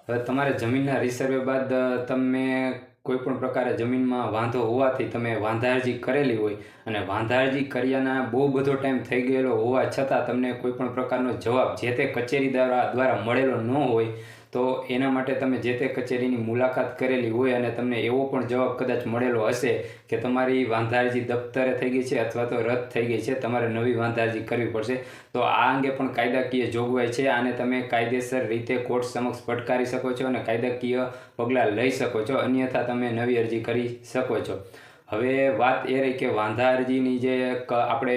હવે તમારે જમીનના રિસર્વે બાદ તમે કોઈપણ પ્રકારે જમીનમાં વાંધો હોવાથી તમે વાંધારજી કરેલી હોય અને વાંધારજી કર્યાના બહુ બધો ટાઈમ થઈ ગયેલો હોવા છતાં તમને કોઈપણ પ્રકારનો જવાબ જે તે કચેરી દ્વારા મળેલો ન હોય તો એના માટે તમે જે તે કચેરીની મુલાકાત કરેલી હોય અને તમને એવો પણ જવાબ કદાચ મળેલો હશે કે તમારી વાંધારજી દફતરે થઈ ગઈ છે અથવા તો રદ થઈ ગઈ છે, તમારે નવી વાંધારજી કરવી પડશે. તો આ અંગે પણ કાયદાકીય જોગવાઈ છે. આને તમે કાયદેસર રીતે કોર્ટ સમક્ષ પડકારી શકો છો અને કાયદાકીય પગલાં લઈ શકો છો, અન્યથા તમે નવી અરજી કરી શકો છો. હવે વાત એ રહી કે વાંધા અરજીની જે આપણે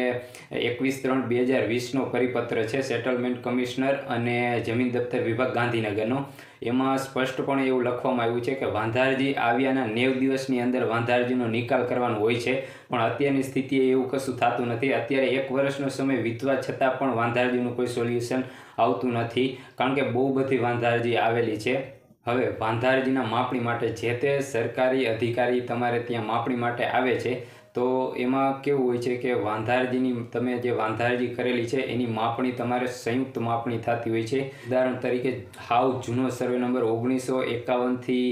21/3/2020નો પરિપત્ર છે સેટલમેન્ટ કમિશનર અને જમીન દફતર વિભાગ ગાંધીનગરનો, એમાં સ્પષ્ટપણે એવું લખવામાં આવ્યું છે કે વાંધા અરજી આવ્યાના 90 દિવસની અંદર વાંધા અરજીનો નિકાલ કરવાનો હોય છે, પણ અત્યારની સ્થિતિએ એવું કશું થતું નથી. અત્યારે 1 વર્ષનો સમય વીતવા છતાં પણ વાંધા અરજીનું કોઈ સોલ્યુશન આવતું નથી, કારણ કે બહુ બધી વાંધા અરજી આવેલી છે. હવે વાંધા અરજીના માપણી માટે જે તે સરકારી અધિકારી તમારે ત્યાં માપણી માટે આવે છે, તો એમાં કેવું હોય છે કે વાંધા અરજીની તમે જે વાંધા અરજી કરેલી છે એની માપણી તમારે સંયુક્ત માપણી થતી હોય છે. ઉદાહરણ તરીકે હાવ જૂનો સર્વે નંબર 1951થી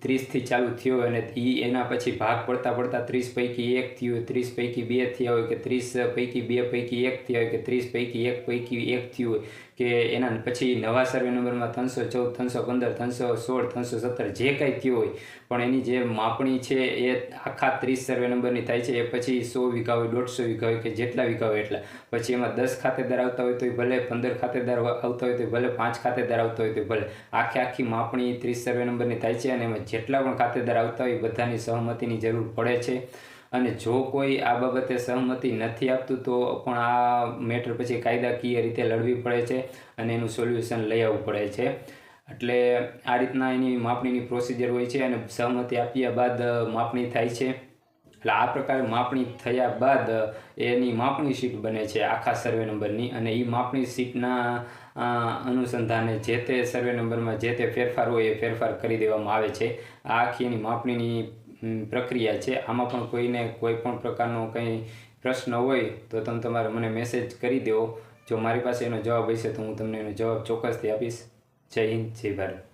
30થી ચાલુ થયો અને એના પછી ભાગ પડતા 30 પૈકી 1 થયું, 30 પૈકી 2 થયા હોય કે 30 પૈકી 2 પૈકી 1 થયા હોય કે 30 પૈકી 1 પૈકી 1 થયું હોય કે એના પછી નવા સર્વે નંબરમાં 314, 315, 316, 317 જે કાંઈ થયું હોય, પણ એની જે માપણી છે એ આખા 30 સર્વે નંબરની થાય છે. એ પછી 100 વીઘા હોય, 150 વીઘા હોય કે જેટલા વીઘા હોય એટલા. પછી એમાં 10 ખાતેદાર આવતા હોય તો ભલે, 15 ખાતેદાર આવતા હોય તો ભલે, 5 ખાતેદાર આવતા હોય તો ભલે, આખી માપણી 30 સર્વે નંબરની થાય છે અને એમાં જેટલા પણ ખાતેદાર આવતા હોય બધાની સહમતિની જરૂર પડે છે. અને જો કોઈ આ બાબતે સહમતિ નથી આપતું તો પણ આ મેટર પછી કાયદાકીય રીતે લડવી પડે છે અને એનું સોલ્યુશન લઈ આવવું પડે છે. એટલે આ રીતના એની માપણીની પ્રોસિજર હોય છે અને સહમતિ આપ્યા બાદ માપણી થાય છે. એટલે આ પ્રકારે માપણી થયા બાદ એની માપણી શીટ બને છે આખા સર્વે નંબરની, અને એ માપણી શીટના અનુસંધાને જે તે સર્વે નંબરમાં જે તે ફેરફાર હોય એ ફેરફાર કરી દેવામાં આવે છે. આ આખી એની માપણીની પ્રક્રિયા છે. આમાં પણ કોઈને કોઈ પણ પ્રકારનો કંઈ પ્રશ્ન હોય તો તમે તમારે મને મેસેજ કરી દો. જો મારી પાસે એનો જવાબ હશે તો હું તમને એનો જવાબ ચોક્કસથી આપીશ. જય હિન્દ, જય ભારત.